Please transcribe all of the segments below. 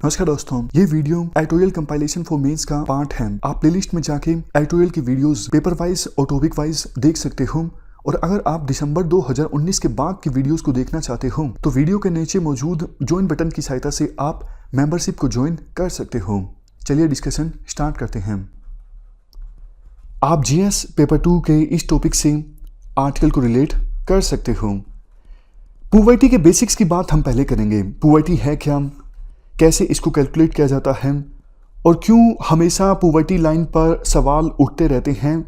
नमस्कार दोस्तों, ये video editorial compilation for mains का पार्ट है। आप प्लेलिस्ट में जाके एडिटोरियल की वीडियोस पेपर वाइज और टॉपिक वाइज देख सकते हो। और अगर आप दिसंबर 2019 के बाद की वीडियोस को देखना चाहते हो तो वीडियो के नीचे मौजूद ज्वाइन बटन की सहायता से आप मेंबरशिप को ज्वाइन कर सकते हो। चलिए डिस्कशन स्टार्ट करते हैं। आप जीएस पेपर 2 के इस टॉपिक से आर्टिकल को रिलेट कर सकते हो। पॉवर्टी के बेसिक्स की बात हम पहले करेंगे। पॉवर्टी है क्या, कैसे इसको कैलकुलेट किया जाता है और क्यों हमेशा पॉवर्टी लाइन पर सवाल उठते रहते हैं,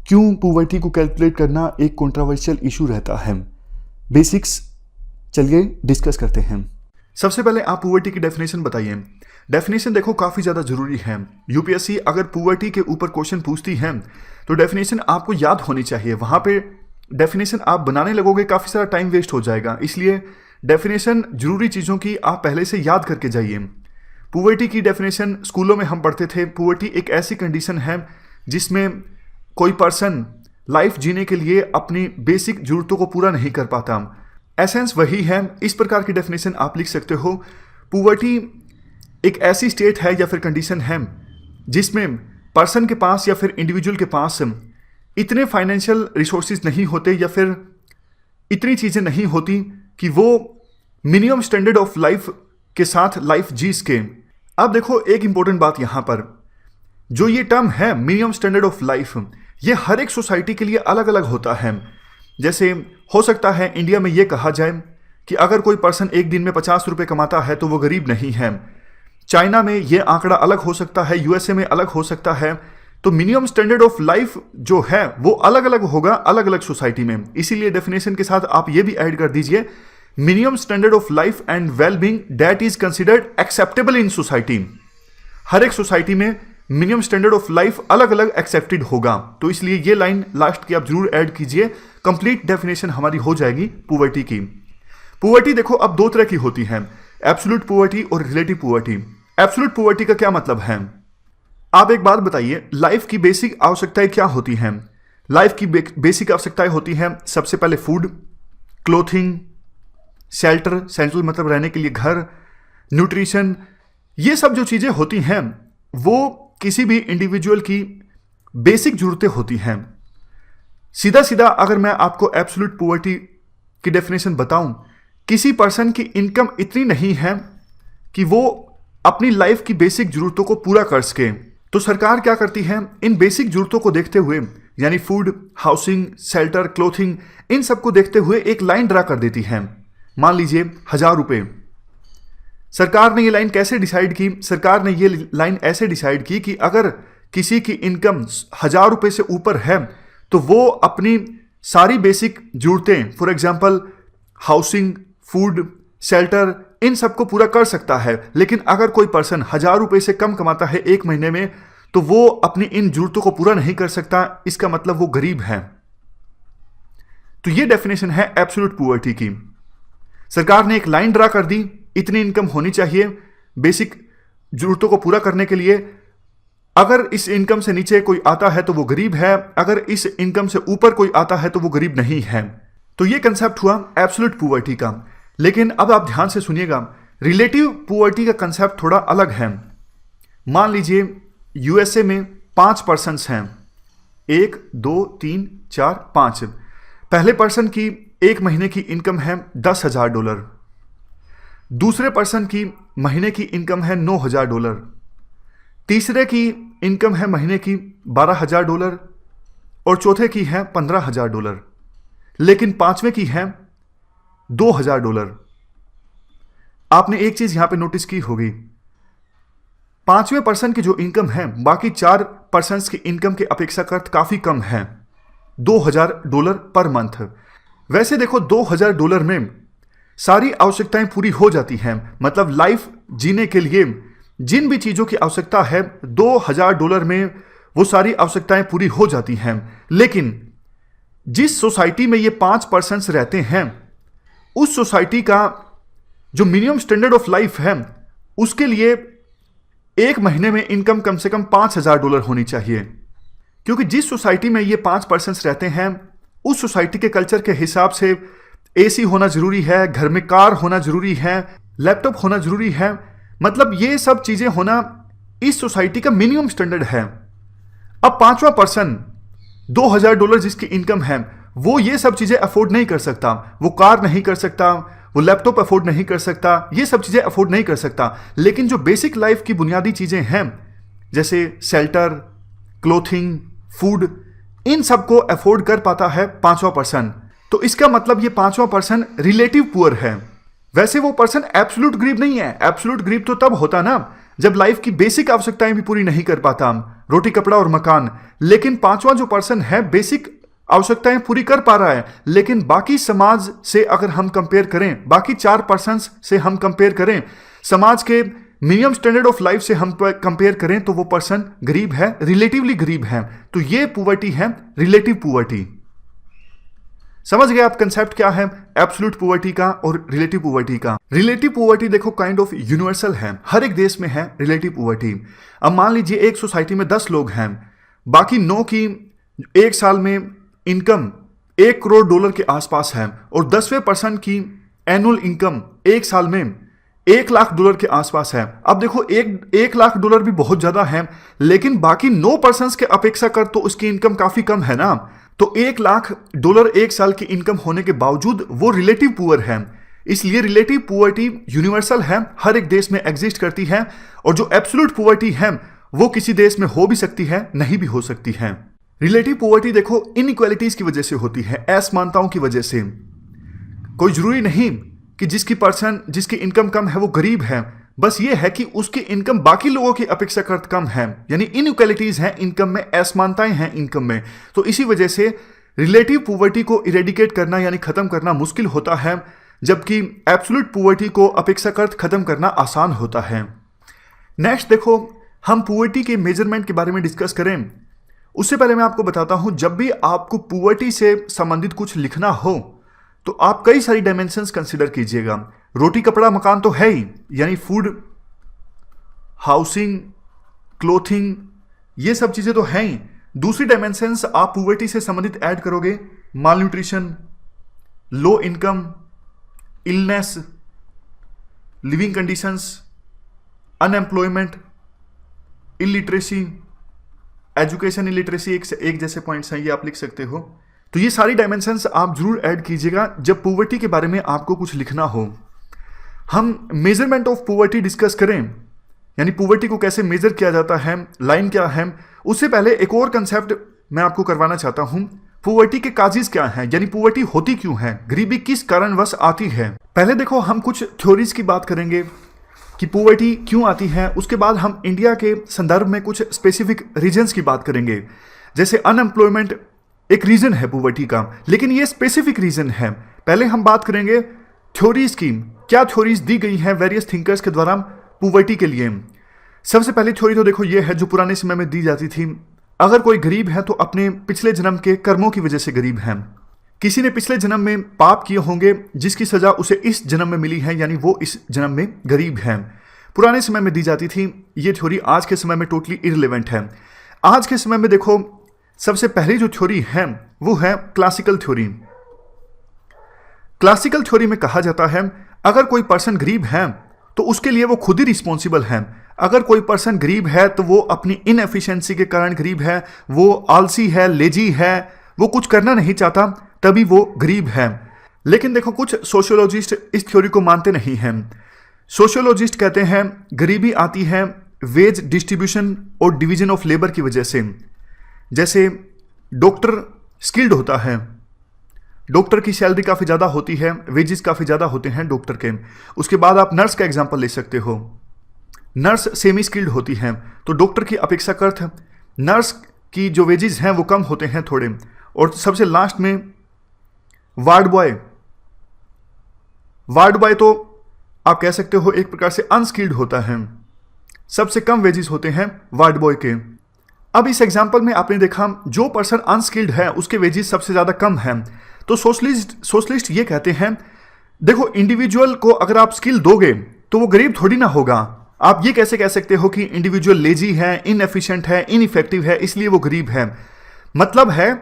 क्यों पॉवर्टी को कैलकुलेट करना एक कंट्रोवर्शियल इशू रहता है। बेसिक्स चलिए डिस्कस करते हैं। सबसे पहले आप पॉवर्टी की डेफिनेशन बताइए। डेफिनेशन देखो काफ़ी ज़्यादा ज़रूरी है। यूपीएससी अगर पॉवर्टी के ऊपर क्वेश्चन पूछती है तो डेफिनेशन आपको याद होनी चाहिए। वहाँ पे डेफिनेशन आप बनाने लगोगे, काफ़ी सारा टाइम वेस्ट हो जाएगा। इसलिए डेफिनेशन जरूरी चीज़ों की आप पहले से याद करके जाइए। पॉवर्टी की डेफिनेशन स्कूलों में हम पढ़ते थे। पॉवर्टी एक ऐसी कंडीशन है जिसमें कोई पर्सन लाइफ जीने के लिए अपनी बेसिक जरूरतों को पूरा नहीं कर पाता। एसेंस वही है। इस प्रकार की डेफिनेशन आप लिख सकते हो। पॉवर्टी एक ऐसी स्टेट है या फिर कंडीशन है जिसमें पर्सन के पास या फिर इंडिविजुअल के पास इतने फाइनेंशियल रिसोर्सेज नहीं होते या फिर इतनी चीज़ें नहीं होती कि वो मिनिमम स्टैंडर्ड ऑफ लाइफ के साथ लाइफ जी सके। अब देखो एक इंपॉर्टेंट बात यहाँ पर, जो ये टर्म है मिनिमम स्टैंडर्ड ऑफ लाइफ, ये हर एक सोसाइटी के लिए अलग अलग होता है। जैसे हो सकता है इंडिया में ये कहा जाए कि अगर कोई पर्सन एक दिन में 50 रुपये कमाता है तो वो गरीब नहीं है। चाइना में ये आंकड़ा अलग हो सकता है, यूएसए में अलग हो सकता है। तो मिनिमम स्टैंडर्ड ऑफ लाइफ जो है वो अलग अलग होगा अलग अलग सोसाइटी में। इसीलिए डेफिनेशन के साथ आप ये भी ऐड कर दीजिए, minimum standard of life and well being that is considered acceptable in society. हर एक सोसाइटी में मिनिमम स्टैंडर्ड ऑफ लाइफ अलग अलग एक्सेप्टेड होगा। तो इसलिए ये लाइन लास्ट की आप जरूर ऐड कीजिए। कंप्लीट डेफिनेशन हमारी हो जाएगी पॉवर्टी की। पॉवर्टी देखो अब दो तरह की होती है, एब्सोल्यूट पॉवर्टी और रिलेटिव पॉवर्टी। एब्सोल्यूट पॉवर्टी का क्या मतलब है? आप एक बात बताइए, लाइफ की बेसिक आवश्यकताएं क्या होती हैं? लाइफ की बेसिक आवश्यकताएं होती हैं सबसे पहले फूड, क्लोथिंग, शेल्टर, सेंट्रल मतलब रहने के लिए घर, न्यूट्रिशन। ये सब जो चीज़ें होती हैं वो किसी भी इंडिविजुअल की बेसिक जरूरतें होती हैं। सीधा सीधा अगर मैं आपको एब्सोल्यूट पॉवर्टी की डेफिनेशन बताऊं, किसी पर्सन की इनकम इतनी नहीं है कि वो अपनी लाइफ की बेसिक जरूरतों को पूरा कर सके। तो सरकार क्या करती है, इन बेसिक जरूरतों को देखते हुए यानी फूड, हाउसिंग, शेल्टर, क्लोथिंग, इन सब को देखते हुए एक लाइन ड्रा कर देती है। मान लीजिए 1000 रुपये। सरकार ने ये लाइन कैसे डिसाइड की? सरकार ने ये लाइन ऐसे डिसाइड की कि अगर किसी की इनकम 1000 रुपये से ऊपर है तो वो अपनी सारी बेसिक जरूरतें, for example housing, food, shelter, इन सबको पूरा कर सकता है। लेकिन अगर कोई पर्सन 1000 रुपये से कम कमाता है एक महीने में तो वो अपनी इन जरूरतों को पूरा नहीं कर सकता। इसका मतलब वो गरीब है। तो ये डेफिनेशन है एब्सोल्यूट पॉवर्टी की। सरकार ने एक लाइन ड्रा कर दी, इतनी इनकम होनी चाहिए बेसिक जरूरतों को पूरा करने के लिए। अगर इस इनकम से नीचे कोई आता है तो वो गरीब है, अगर इस इनकम से ऊपर कोई आता है तो वो गरीब नहीं है। तो ये कंसेप्ट हुआ एब्सोल्यूट पॉवर्टी का। लेकिन अब आप ध्यान से सुनिएगा, रिलेटिव पॉवर्टी का कंसेप्ट थोड़ा अलग है। मान लीजिए यूएसए में 5 पर्सन्स हैं, 1 2 3 4 5। पहले पर्सन की एक महीने की इनकम है $10,000, दूसरे पर्सन की महीने की इनकम है $9,000, तीसरे की इनकम है महीने की $12,000 और चौथे की है $15,000। लेकिन पांचवें की है $2,000। आपने एक चीज यहां पे नोटिस की होगी, पांचवें पर्सन की जो इनकम है बाकी 4 पर्सन्स की इनकम के अपेक्षाकृत काफी कम है, $2,000 पर मंथ। वैसे देखो $2,000 में सारी आवश्यकताएं पूरी हो जाती हैं। मतलब लाइफ जीने के लिए जिन भी चीजों की आवश्यकता है $2,000 में वो सारी आवश्यकताएं पूरी हो जाती हैं। लेकिन जिस सोसाइटी में ये 5 पर्सन्स रहते हैं उस सोसाइटी का जो मिनिमम स्टैंडर्ड ऑफ लाइफ है उसके लिए एक महीने में इनकम कम से कम $5,000 होनी चाहिए। क्योंकि जिस सोसाइटी में ये 5 पर्सन्स रहते हैं उस सोसाइटी के कल्चर के हिसाब से एसी होना जरूरी है, घर में कार होना जरूरी है, लैपटॉप होना जरूरी है। मतलब ये सब चीजें होना इस सोसाइटी का मिनिमम स्टैंडर्ड है। अब पांचवा पर्सन $2000 जिसकी इनकम है, वो ये सब चीजें अफोर्ड नहीं कर सकता। वो कार नहीं कर सकता, वो लैपटॉप अफोर्ड नहीं कर सकता, ये सब चीजें अफोर्ड नहीं कर सकता। लेकिन जो बेसिक लाइफ की बुनियादी चीजें हैं जैसे शेल्टर, क्लोथिंग, फूड, इन सबको अफोर्ड कर पाता है पांचवा पर्सन। तो इसका मतलब ये पांचवा पर्सन रिलेटिव पुअर है। वैसे वो पर्सन एब्सोल्यूट गरीब नहीं है। एब्सोल्यूट गरीब तो तब होता ना जब लाइफ की बेसिक आवश्यकताएं भी पूरी नहीं कर पाता, रोटी कपड़ा और मकान। लेकिन पांचवा जो पर्सन है बेसिक आवश्यकताएं पूरी कर पा रहा है, लेकिन बाकी समाज से अगर हम कंपेयर करें, बाकी 4 पर्सन्स से हम कंपेयर करें, समाज के मिनिमम स्टैंडर्ड ऑफ लाइफ से हम कंपेयर करें, तो वो पर्सन गरीब है, रिलेटिवली गरीब है। तो ये पुवर्टी है, रिलेटिव पुवर्टी। समझ गए आप कंसेप्ट क्या है एब्सोल्यूट पुवर्टी का और रिलेटिव पुवर्टी का। रिलेटिव पुवर्टी देखो काइंड ऑफ यूनिवर्सल है, हर एक देश में है रिलेटिव पुवर्टी। अब मान लीजिए एक सोसाइटी में 10 लोग हैं, बाकी 9 की एक साल में इनकम $1 करोड़ के आसपास है, और 10वें पर्सन की एनुअल इनकम एक साल में $1 लाख के आसपास है। अब देखो $1 लाख भी बहुत ज्यादा है, लेकिन बाकी 9 पर्सन के अपेक्षा कर तो उसकी इनकम काफी कम है ना। तो $1 लाख एक साल की इनकम होने के बावजूद वो रिलेटिव पुअर है। इसलिए रिलेटिव पुअर्टी यूनिवर्सल है, हर एक देश में एग्जिस्ट करती है। और जो एब्सोल्यूट पुअर्टी है वो किसी देश में हो भी सकती है, नहीं भी हो सकती है। रिलेटिव पुअर्टी देखो इनइक्वालिटीज की वजह से होती है, असमानताओं की वजह से। कोई जरूरी नहीं कि जिसकी इनकम कम है वो गरीब है, बस ये है कि उसकी इनकम बाकी लोगों की अपेक्षाकृत कम है, यानी इनइक्वालिटीज हैं इनकम में, असमानताएं हैं इनकम में। तो इसी वजह से रिलेटिव पुवर्टी को इरेडिकेट करना यानी खत्म करना मुश्किल होता है, जबकि एब्सोल्यूट पुवर्टी को अपेक्षाकृत खत्म करना आसान होता है। नेक्स्ट देखो, हम पुवर्टी के मेजरमेंट के बारे में डिस्कस करें उससे पहले मैं आपको बताता हूं, जब भी आपको पुवर्टी से संबंधित कुछ लिखना हो तो आप कई सारी डायमेंशंस कंसीडर कीजिएगा। रोटी कपड़ा मकान तो है ही, यानी फूड, हाउसिंग, क्लोथिंग, ये सब चीजें तो हैं ही। दूसरी डायमेंशंस आप पुवर्टी से संबंधित ऐड करोगे, malnutrition, low income, illness, living conditions, unemployment, illiteracy, education illiteracy, एक जैसे पॉइंट्स हैं, ये आप लिख सकते हो। तो ये सारी डायमेंशंस आप जरूर ऐड कीजिएगा जब पुवर्टी के बारे में आपको कुछ लिखना हो। हम मेजरमेंट ऑफ पुवर्टी डिस्कस करें, यानी पुवर्टी को कैसे मेजर किया जाता है, लाइन क्या है, उससे पहले एक और कंसेप्ट मैं आपको करवाना चाहता हूं। पुवर्टी के काजेस क्या हैं, यानी पुवर्टी होती क्यों है, गरीबी किस कारणवश आती है। पहले देखो हम कुछ थ्योरीज की बात करेंगे कि पुवर्टी क्यों आती है, उसके बाद हम इंडिया के संदर्भ में कुछ स्पेसिफिक रीजन्स की बात करेंगे। जैसे अनएम्प्लॉयमेंट एक रीजन है पुवर्टी का, लेकिन ये स्पेसिफिक रीजन है। पहले हम बात करेंगे थ्योरीज की, क्या थ्योरीज दी गई हैं वेरियस थिंकर्स के द्वारा पुवर्टी के लिए। सबसे पहली थ्योरी तो देखो ये है जो पुराने समय में दी जाती थी, अगर कोई गरीब है तो अपने पिछले जन्म के कर्मों की वजह से गरीब है। किसी ने पिछले जन्म में पाप किए होंगे जिसकी सजा उसे इस जन्म में मिली है, यानी वो इस जन्म में गरीब है। पुराने समय में दी जाती थी ये थ्योरी, आज के समय में टोटली इररिलेवेंट है। आज के समय में देखो सबसे पहली जो थ्योरी है वो है क्लासिकल थ्योरी। क्लासिकल थ्योरी में कहा जाता है अगर कोई पर्सन गरीब है तो उसके लिए वो खुद ही रिस्पॉन्सिबल है। अगर कोई पर्सन गरीब है तो वो अपनी इनएफिशिएंसी के कारण गरीब है, वो आलसी है, लेजी है, वो कुछ करना नहीं चाहता, तभी वो गरीब है। लेकिन देखो कुछ सोशियोलॉजिस्ट इस थ्योरी को मानते नहीं हैं। सोशियोलॉजिस्ट कहते हैं गरीबी आती है वेज डिस्ट्रीब्यूशन और डिवीजन ऑफ लेबर की वजह से। जैसे डॉक्टर स्किल्ड होता है, डॉक्टर की सैलरी काफ़ी ज़्यादा होती है, वेजेस काफ़ी ज़्यादा होते हैं डॉक्टर के। उसके बाद आप नर्स का एग्जांपल ले सकते हो, नर्स सेमी स्किल्ड होती हैं, तो डॉक्टर की अपेक्षाकृत नर्स की जो वेजेस हैं वो कम होते हैं थोड़े। और सबसे लास्ट में वार्ड बॉय तो आप कह सकते हो एक प्रकार से अनस्किल्ड होता है, सबसे कम वेजेस होते हैं वार्ड बॉय के। अब इस एग्जाम्पल में आपने देखा जो पर्सन अनस्किल्ड है उसके वेजेस सबसे ज़्यादा कम है। तो सोशलिस्ट ये कहते हैं देखो इंडिविजुअल को अगर आप स्किल दोगे तो वो गरीब थोड़ी ना होगा। आप ये कैसे कह सकते हो कि इंडिविजुअल लेजी है, इनएफिशिएंट है, इनइफेक्टिव है, इसलिए वो गरीब है। मतलब है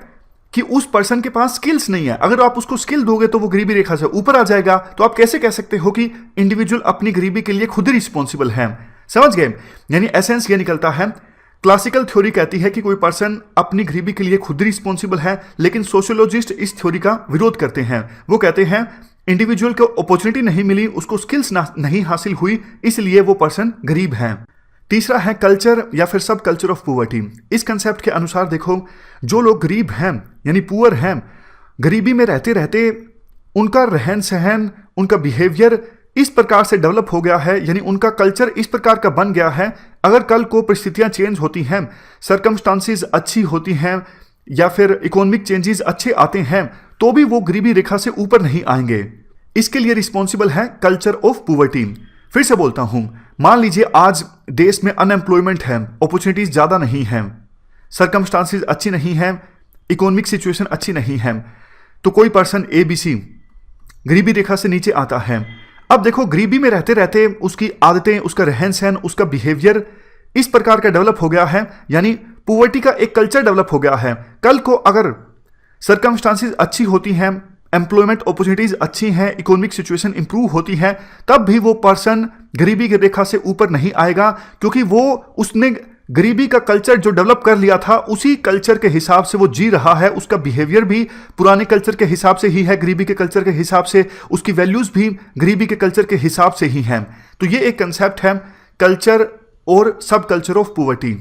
कि उस पर्सन के पास स्किल्स नहीं है। अगर आप उसको स्किल दोगे तो वो गरीबी रेखा से ऊपर आ जाएगा। तो आप कैसे कह सकते हो कि इंडिविजुअल अपनी गरीबी के लिए खुद ही रिस्पॉन्सिबल है? समझ गए? यानी एसेंस ये निकलता है, क्लासिकल थ्योरी कहती है कि कोई पर्सन अपनी गरीबी के लिए खुद रिस्पॉन्सिबल है, लेकिन सोशियोलॉजिस्ट इस थ्योरी का विरोध करते हैं। वो कहते हैं इंडिविजुअल को अपॉर्चुनिटी नहीं मिली, उसको स्किल्स नहीं हासिल हुई, इसलिए वो पर्सन गरीब है। तीसरा है कल्चर या फिर सब कल्चर ऑफ पुअर्टी। इस कंसेप्ट के अनुसार देखो, जो लोग गरीब हैं यानी पुअर हैं, गरीबी में रहते रहते उनका रहन सहन, उनका बिहेवियर इस प्रकार से डेवलप हो गया है, यानी उनका कल्चर इस प्रकार का बन गया है, अगर कल को परिस्थितियां चेंज होती हैं, सरकमस्टांसिस अच्छी होती हैं या फिर इकोनॉमिक चेंजेस अच्छे आते हैं, तो भी वो गरीबी रेखा से ऊपर नहीं आएंगे। इसके लिए रिस्पॉन्सिबल है कल्चर ऑफ पुअर्टी। फिर से बोलता हूं, मान लीजिए आज देश में अनएम्प्लॉयमेंट है, अपॉर्चुनिटीज ज्यादा नहीं है, सरकमस्टांसिस अच्छी नहीं है, इकोनॉमिक सिचुएशन अच्छी नहीं है, तो कोई पर्सन ABC गरीबी रेखा से नीचे आता है। अब देखो, गरीबी में रहते रहते उसकी आदतें, उसका रहन सहन, उसका बिहेवियर इस प्रकार का डेवलप हो गया है, यानी पुअर्टी का एक कल्चर डेवलप हो गया है। कल को अगर सरकमस्टांसिस अच्छी होती हैं, एम्प्लॉयमेंट अपॉर्चुनिटीज अच्छी हैं, इकोनॉमिक सिचुएशन इंप्रूव होती है, तब भी वो पर्सन गरीबी की रेखा से ऊपर नहीं आएगा, क्योंकि उसने गरीबी का कल्चर जो डेवलप कर लिया था, उसी कल्चर के हिसाब से वो जी रहा है। उसका बिहेवियर भी पुराने कल्चर के हिसाब से ही है, गरीबी के कल्चर के हिसाब से, उसकी वैल्यूज भी गरीबी के कल्चर के हिसाब से ही हैं। तो ये एक कंसेप्ट है कल्चर और सब culture of poverty.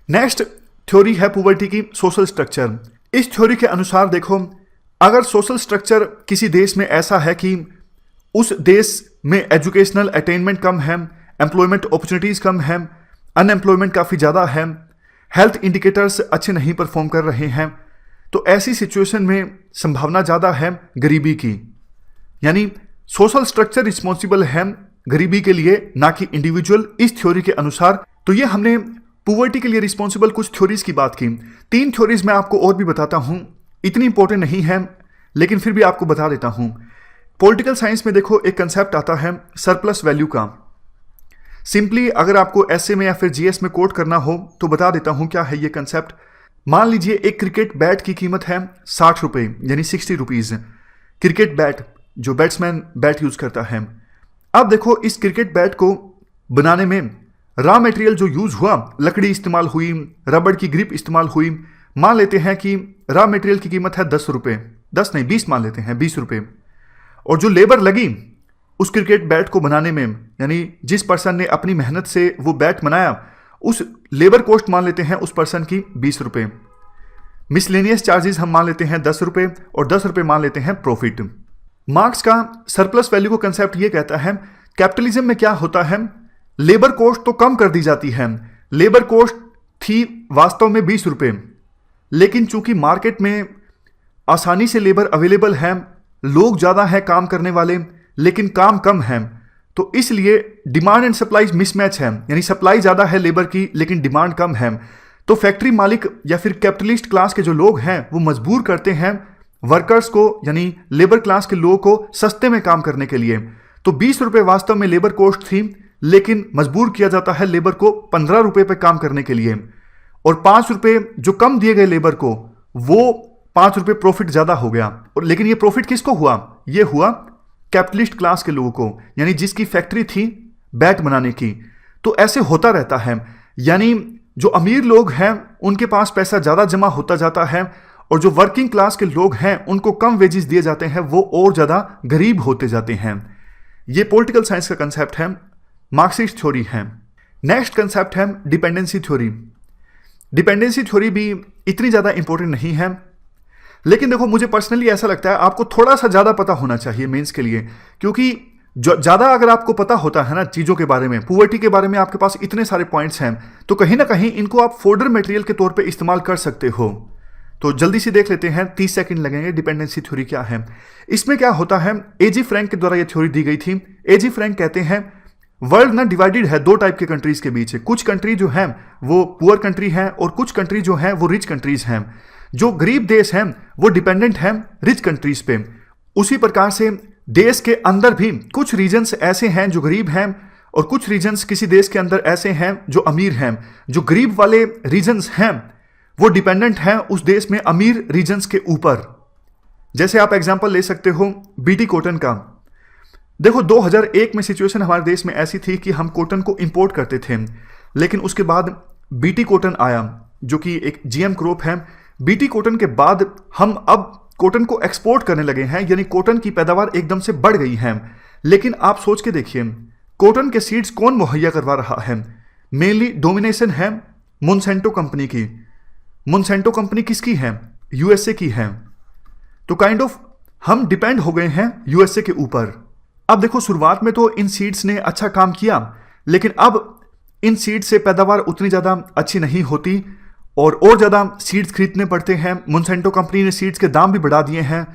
Next theory है पुअर्टी की सोशल स्ट्रक्चर। इस थ्योरी के अनुसार देखो, अगर सोशल स्ट्रक्चर किसी देश में ऐसा है कि उस देश में एजुकेशनल अटेनमेंट कम है, एम्प्लॉयमेंट अपॉर्चुनिटीज कम है, अनएम्प्लॉयमेंट काफ़ी ज़्यादा है, हेल्थ इंडिकेटर्स अच्छे नहीं परफॉर्म कर रहे हैं, तो ऐसी सिचुएशन में संभावना ज़्यादा है गरीबी की। यानी सोशल स्ट्रक्चर रिस्पॉन्सिबल है गरीबी के लिए, ना कि इंडिविजुअल, इस थ्योरी के अनुसार। तो ये हमने पुअर्टी के लिए रिस्पॉन्सिबल कुछ थ्योरीज की बात की। 3 थ्योरीज मैं आपको और भी बताता हूं, इतनी इंपॉर्टेंट नहीं है लेकिन फिर भी आपको बता देता हूं। पॉलिटिकल साइंस में देखो एक कंसेप्ट आता है सरप्लस वैल्यू का। सिंपली अगर आपको एसए में या फिर जीएस में कोट करना हो तो बता देता हूं क्या है ये कंसेप्ट। मान लीजिए एक क्रिकेट बैट की कीमत है 60 रुपये, यानी 60 रुपीज़। क्रिकेट बैट जो बैट्समैन बैट यूज करता है। अब देखो, इस क्रिकेट बैट को बनाने में रॉ मटेरियल जो यूज हुआ, लकड़ी इस्तेमाल हुई, रबड़ की ग्रिप इस्तेमाल हुई। मान लेते हैं कि रॉ मटेरियल की कीमत है 10 रुपये, 10 नहीं 20 मान लेते हैं, 20 रुपये। और जो लेबर लगी उस क्रिकेट बैट को बनाने में, यानी जिस पर्सन ने अपनी मेहनत से वो बैट बनाया, उस लेबर कॉस्ट मान लेते हैं उस पर्सन की 20 रुपये। मिसलेनियस चार्जेस हम मान लेते हैं 10 रुपये और 10 रुपये मान लेते हैं प्रॉफिट। मार्क्स का सरप्लस वैल्यू का कंसेप्ट ये कहता है कैपिटलिज्म में क्या होता है, लेबर कॉस्ट तो कम कर दी जाती है। लेबर कॉस्ट थी वास्तव में 20 रुपये, लेकिन चूंकि मार्केट में आसानी से लेबर अवेलेबल है, लोग ज़्यादा हैं काम करने वाले, लेकिन काम कम है, तो इसलिए डिमांड एंड सप्लाई मिसमैच है। यानी सप्लाई ज़्यादा है लेबर की लेकिन डिमांड कम है। तो फैक्ट्री मालिक या फिर कैपिटलिस्ट क्लास के जो लोग हैं वो मजबूर करते हैं वर्कर्स को, यानी लेबर क्लास के लोगों को सस्ते में काम करने के लिए। तो 20 रुपये वास्तव में लेबर कॉस्ट थी, लेकिन मजबूर किया जाता है लेबर को 15 रुपये पे काम करने के लिए। और 5 रुपये जो कम दिए गए लेबर को, वो 5 रुपये प्रॉफिट ज़्यादा हो गया। और लेकिन ये प्रॉफिट किसको हुआ? ये हुआ कैपिटलिस्ट क्लास के लोगों को, यानी जिसकी फैक्ट्री थी बैट बनाने की। तो ऐसे होता रहता है, यानी जो अमीर लोग हैं उनके पास पैसा ज़्यादा जमा होता जाता है, और जो वर्किंग क्लास के लोग हैं उनको कम वेजेस दिए जाते हैं, वो और ज़्यादा गरीब होते जाते हैं। ये पॉलिटिकल साइंस का कंसेप्ट है, मार्क्सिस्ट थ्योरी है। नेक्स्ट कंसेप्ट है डिपेंडेंसी थ्योरी। डिपेंडेंसी थ्योरी भी इतनी ज़्यादा इंपॉर्टेंट नहीं है, लेकिन देखो मुझे पर्सनली ऐसा लगता है आपको थोड़ा सा ज़्यादा पता होना चाहिए मेंस के लिए, क्योंकि ज़्यादा अगर आपको पता होता है ना चीज़ों के बारे में, पुअर्टी के बारे में आपके पास इतने सारे पॉइंट्स हैं, तो कहीं ना कहीं इनको आप फोल्डर मटेरियल के तौर पे इस्तेमाल कर सकते हो। तो जल्दी से देख लेते हैं, 30 सेकंड लगेंगे। डिपेंडेंसी थ्योरी क्या है? इसमें क्या होता है, एजी फ्रैंक के द्वारा ये थ्योरी दी गई थी। एजी फ्रैंक कहते हैं वर्ल्ड ना डिवाइडेड है 2 टाइप के कंट्रीज के बीच। कुछ कंट्री जो हैं वो पुअर कंट्री हैं और कुछ कंट्री जो हैं वो रिच कंट्रीज हैं। जो गरीब देश हैं वो डिपेंडेंट हैं रिच कंट्रीज पे। उसी प्रकार से देश के अंदर भी कुछ रीजन्स ऐसे हैं जो गरीब हैं और कुछ रीजन्स किसी देश के अंदर ऐसे हैं जो अमीर हैं। जो गरीब वाले रीजन्स हैं वो डिपेंडेंट हैं उस देश में अमीर रीजन्स के ऊपर। जैसे आप एग्जांपल ले सकते हो बीटी कॉटन का। देखो 2001 में सिचुएशन हमारे देश में ऐसी थी कि हम कॉटन को इंपोर्ट करते थे, लेकिन उसके बाद बीटी कॉटन आया जो कि एक जीएम क्रॉप है। बीटी कॉटन के बाद हम अब कॉटन को एक्सपोर्ट करने लगे हैं, यानी कॉटन की पैदावार एकदम से बढ़ गई है। लेकिन आप सोच के देखिए, कॉटन के सीड्स कौन मुहैया करवा रहा है? मेनली डोमिनेशन है मोनसेंटो कंपनी की। मोनसेंटो कंपनी किसकी है? यूएसए की है। तो काइंड ऑफ हम डिपेंड हो गए हैं यूएसए के ऊपर। अब देखो शुरुआत में तो इन सीड्स ने अच्छा काम किया, लेकिन अब इन सीड्स से पैदावार उतनी ज़्यादा अच्छी नहीं होती और ज़्यादा सीड्स खरीदने पड़ते हैं। मोनसेंटो कंपनी ने सीड्स के दाम भी बढ़ा दिए हैं,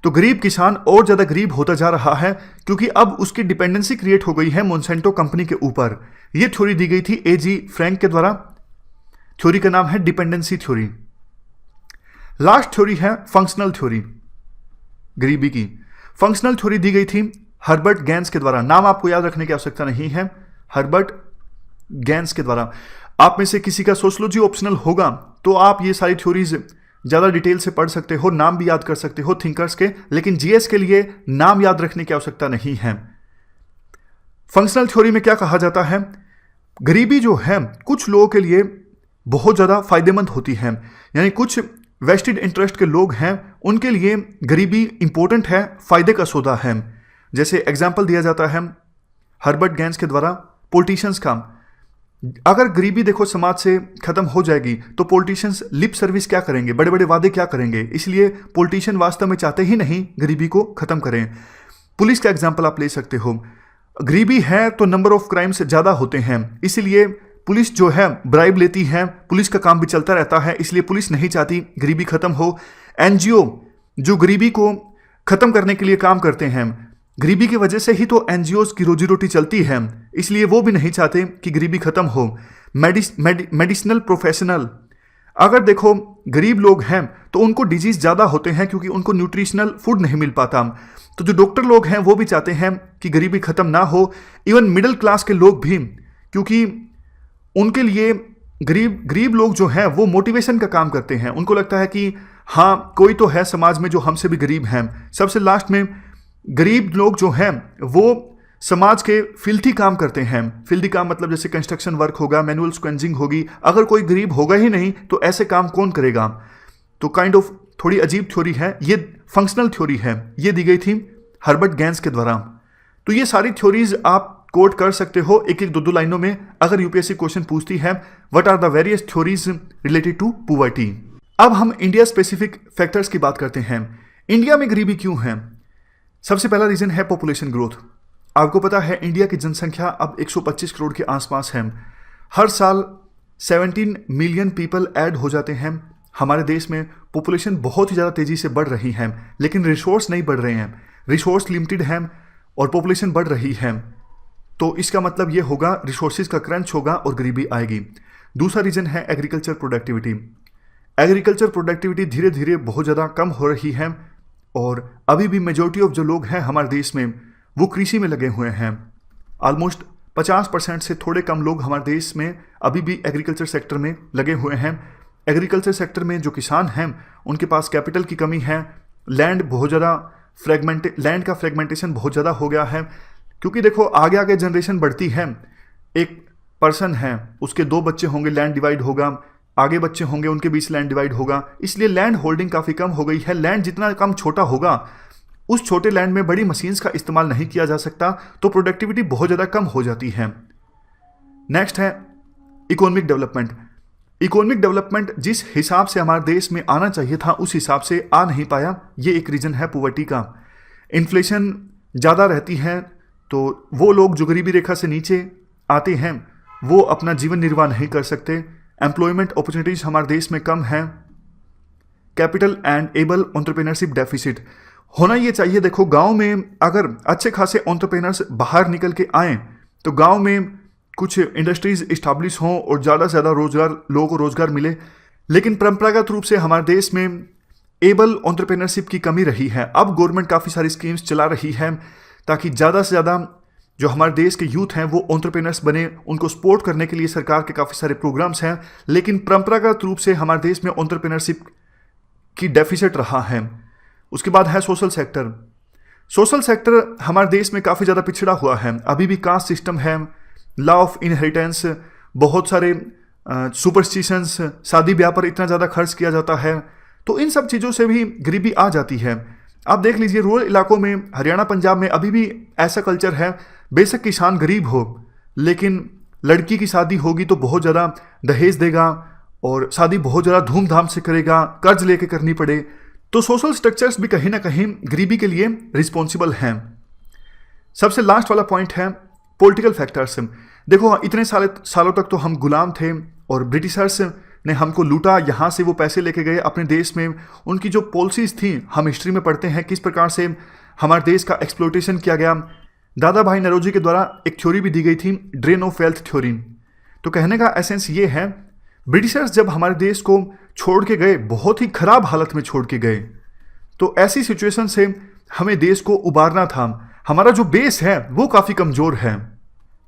तो गरीब किसान और ज़्यादा गरीब होता जा रहा है क्योंकि अब उसकी डिपेंडेंसी क्रिएट हो गई है मोनसेंटो कंपनी के ऊपर। यह थ्योरी दी गई थी एजी फ्रैंक के द्वारा। थ्योरी का नाम है डिपेंडेंसी थ्योरी। लास्ट थ्योरी है फंक्शनल थ्योरी, गरीबी की। फंक्शनल थ्योरी दी गई थी हर्बर्ट गैंस के द्वारा। नाम आपको याद रखने की आवश्यकता नहीं है, हर्बर्ट गैंस के द्वारा। आप में से किसी का सोशियोलॉजी ऑप्शनल होगा तो आप ये सारी थ्योरीज ज़्यादा डिटेल से पढ़ सकते हो, नाम भी याद कर सकते हो थिंकर्स के, लेकिन जीएस के लिए नाम याद रखने की आवश्यकता नहीं है। फंक्शनल थ्योरी में क्या कहा जाता है? गरीबी जो है कुछ लोगों के लिए बहुत ज़्यादा फायदेमंद होती है, यानी कुछ वेस्टेड इंटरेस्ट के लोग हैं उनके लिए गरीबी इंपॉर्टेंट है, फायदे का सौदा है। जैसे एग्जाम्पल दिया जाता है हर्बर्ट गैंस के द्वारा पॉलिटिशियंस का। अगर गरीबी देखो समाज से खत्म हो जाएगी तो पॉलिटिशियंस लिप सर्विस क्या करेंगे, बड़े बड़े वादे क्या करेंगे, इसलिए पॉलिटिशियन वास्तव में चाहते ही नहीं गरीबी को खत्म करें। पुलिस का एग्जाम्पल आप ले सकते हो। गरीबी है तो नंबर ऑफ क्राइम्स ज़्यादा होते हैं, इसीलिए पुलिस जो है ब्राइब लेती है, पुलिस का काम भी चलता रहता है, इसलिए पुलिस नहीं चाहती गरीबी खत्म हो। एनजीओ जो गरीबी को खत्म करने के लिए काम करते हैं, गरीबी की वजह से ही तो एनजीओज की रोजी रोटी चलती है, इसलिए वो भी नहीं चाहते कि गरीबी खत्म हो। मेडिसिनल प्रोफेशनल, अगर देखो गरीब लोग हैं तो उनको डिजीज ज़्यादा होते हैं क्योंकि उनको न्यूट्रिशनल फूड नहीं मिल पाता। तो जो डॉक्टर लोग हैं वो भी चाहते हैं कि गरीबी खत्म ना हो। इवन मिडिल क्लास के लोग भी, क्योंकि उनके लिए गरीब लोग जो हैं वो मोटिवेशन का काम करते हैं। उनको लगता है कि हाँ कोई तो है समाज में जो हमसे भी गरीब हैं। सबसे लास्ट में गरीब लोग जो हैं वो समाज के फिल्थी काम करते हैं। फिल्थी काम मतलब जैसे कंस्ट्रक्शन वर्क होगा, मैनुअल स्क्वेंजिंग होगी। अगर कोई गरीब होगा ही नहीं तो ऐसे काम कौन करेगा? तो काइंड ऑफ थोड़ी अजीब थ्योरी है ये, फंक्शनल थ्योरी है, ये दी गई थी हर्बर्ट गैंस के द्वारा। तो ये सारी थ्योरीज आप कोट कर सकते हो एक एक दो लाइनों में अगर यूपीएससी क्वेश्चन पूछती है what are the various theories related to poverty. अब हम इंडिया स्पेसिफिक फैक्टर्स की बात करते हैं। इंडिया में गरीबी क्यों है? सबसे पहला रीजन है पॉपुलेशन ग्रोथ। आपको पता है इंडिया की जनसंख्या अब 125 करोड़ के आसपास है। हर साल 17 मिलियन पीपल ऐड हो जाते हैं। हमारे देश में पॉपुलेशन बहुत ही ज़्यादा तेज़ी से बढ़ रही है, लेकिन रिसोर्स नहीं बढ़ रहे हैं। रिसोर्स लिमिटेड है और पॉपुलेशन बढ़ रही है, तो इसका मतलब ये होगा रिसोर्सेज का क्रंच होगा और गरीबी आएगी। दूसरा रीजन है एग्रीकल्चर प्रोडक्टिविटी। एग्रीकल्चर प्रोडक्टिविटी धीरे धीरे बहुत ज़्यादा कम हो रही है और अभी भी मेजॉरिटी ऑफ जो लोग हैं हमारे देश में वो कृषि में लगे हुए हैं। ऑलमोस्ट 50% से थोड़े कम लोग हमारे देश में अभी भी एग्रीकल्चर सेक्टर में लगे हुए हैं। एग्रीकल्चर सेक्टर में जो किसान हैं उनके पास कैपिटल की कमी है, लैंड बहुत ज़्यादा लैंड का फ्रेगमेंटेशन बहुत ज़्यादा हो गया है। क्योंकि देखो आगे आगे जनरेशन बढ़ती है, एक पर्सन है उसके 2 बच्चे होंगे, लैंड डिवाइड होगा, आगे बच्चे होंगे उनके बीच लैंड डिवाइड होगा, इसलिए लैंड होल्डिंग काफ़ी कम हो गई है। लैंड जितना कम छोटा होगा उस छोटे लैंड में बड़ी मशीन्स का इस्तेमाल नहीं किया जा सकता, तो प्रोडक्टिविटी बहुत ज़्यादा कम हो जाती है। नेक्स्ट है इकोनॉमिक डेवलपमेंट। इकोनॉमिक डेवलपमेंट जिस हिसाब से हमारे देश में आना चाहिए था उस हिसाब से आ नहीं पाया, ये एक रीज़न है पॉवर्टी का। इन्फ्लेशन ज़्यादा रहती है तो वो लोग जो गरीबी रेखा से नीचे आते हैं वो अपना जीवन निर्वाह नहीं कर सकते। एम्प्लॉयमेंट अपॉर्चुनिटीज़ हमारे देश में कम है। Capital and able entrepreneurship deficit होना ये चाहिए। देखो गांव में अगर अच्छे खासे एंटरप्रेन्योर्स बाहर निकल के आएँ तो गांव में कुछ इंडस्ट्रीज इस्टाब्लिश हों और ज़्यादा से ज़्यादा लोगों को रोज़गार मिले, लेकिन परंपरागत रूप से हमारे देश में एबल एंटरप्रेन्योरशिप की कमी रही है। अब गवर्नमेंट काफ़ी सारी स्कीम्स चला रही है ताकि ज़्यादा से ज़्यादा जो हमारे देश के यूथ हैं वो एंटरप्रेन्योर्स बने, उनको सपोर्ट करने के लिए सरकार के काफ़ी सारे प्रोग्राम्स हैं, लेकिन परंपरागत रूप से हमारे देश में एंटरप्रेन्योरशिप की डेफिसिट रहा है। उसके बाद है सोशल सेक्टर। सोशल सेक्टर हमारे देश में काफ़ी ज़्यादा पिछड़ा हुआ है। अभी भी कास्ट सिस्टम है, लॉ ऑफ इनहेरिटेंस, बहुत सारे सुपरस्टिशंस, शादी ब्याह पर इतना ज़्यादा खर्च किया जाता है, तो इन सब चीज़ों से भी गरीबी आ जाती है। आप देख लीजिए रूरल इलाकों में, हरियाणा पंजाब में अभी भी ऐसा कल्चर है, बेशक किसान गरीब हो लेकिन लड़की की शादी होगी तो बहुत ज़्यादा दहेज देगा और शादी बहुत ज़्यादा धूमधाम से करेगा, कर्ज लेके करनी पड़े। तो सोशल स्ट्रक्चर्स भी कहीं ना कहीं गरीबी के लिए रिस्पॉन्सिबल हैं। सबसे लास्ट वाला पॉइंट है पॉलिटिकल फैक्टर्स। देखो इतने सालों तक तो हम गुलाम थे और ब्रिटिशर्स ने हमको लूटा, यहाँ से वो पैसे लेके गए अपने देश में। उनकी जो पॉलिसीज़ थी हम हिस्ट्री में पढ़ते हैं किस प्रकार से हमारे देश का एक्सप्लोटेशन किया गया। दादा भाई नौरोजी के द्वारा एक थ्योरी भी दी गई थी, ड्रेन ऑफ वेल्थ थ्योरी। तो कहने का एसेंस ये है, ब्रिटिशर्स जब हमारे देश को छोड़ के गए, बहुत ही खराब हालत में छोड़ के गए, तो ऐसी सिचुएशन से हमें देश को उबारना था। हमारा जो बेस है वो काफ़ी कमज़ोर है।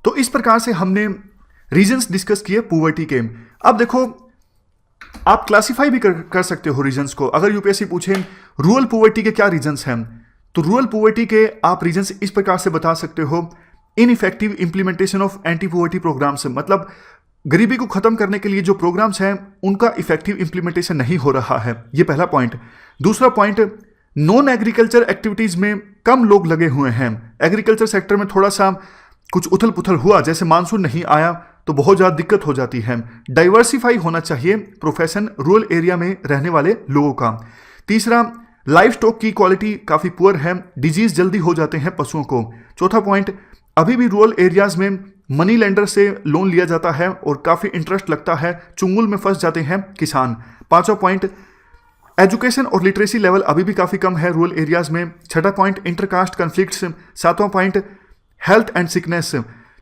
तो इस प्रकार से हमने रीजन्स डिस्कस किए पॉवर्टी के। अब देखो आप क्लासिफाई भी कर सकते हो रीजन्स को। अगर यूपीएससी पूछे रूरल पॉवर्टी के क्या रीजन्स हैं, तो रूरल पॉवर्टी के आप रीजन्स इस प्रकार से बता सकते हो, ineffective implementation of anti poverty programmes, मतलब गरीबी को खत्म करने के लिए जो प्रोग्राम्स हैं उनका इफेक्टिव इंप्लीमेंटेशन नहीं हो रहा है, ये पहला पॉइंट। दूसरा पॉइंट, नॉन एग्रीकल्चर एक्टिविटीज में कम लोग लगे हुए हैं। एग्रीकल्चर सेक्टर में थोड़ा सा कुछ उथल पुथल हुआ, जैसे मानसून नहीं आया तो बहुत ज़्यादा दिक्कत हो जाती है। डाइवर्सिफाई होना चाहिए प्रोफेशन रूरल एरिया में रहने वाले लोगों का। तीसरा, लाइफ स्टॉक की क्वालिटी काफ़ी पुअर है, डिजीज जल्दी हो जाते हैं पशुओं को। चौथा पॉइंट, अभी भी रूरल एरियाज में मनी लेंडर से लोन लिया जाता है और काफ़ी इंटरेस्ट लगता है, चुंगल में फंस जाते हैं किसान। पांचवा पॉइंट, एजुकेशन और लिटरेसी लेवल अभी भी काफ़ी कम है रूरल एरियाज में। छठा पॉइंट, इंटरकास्ट कन्फ्लिक्ट्स। सातवां पॉइंट, हेल्थ एंड सिकनेस।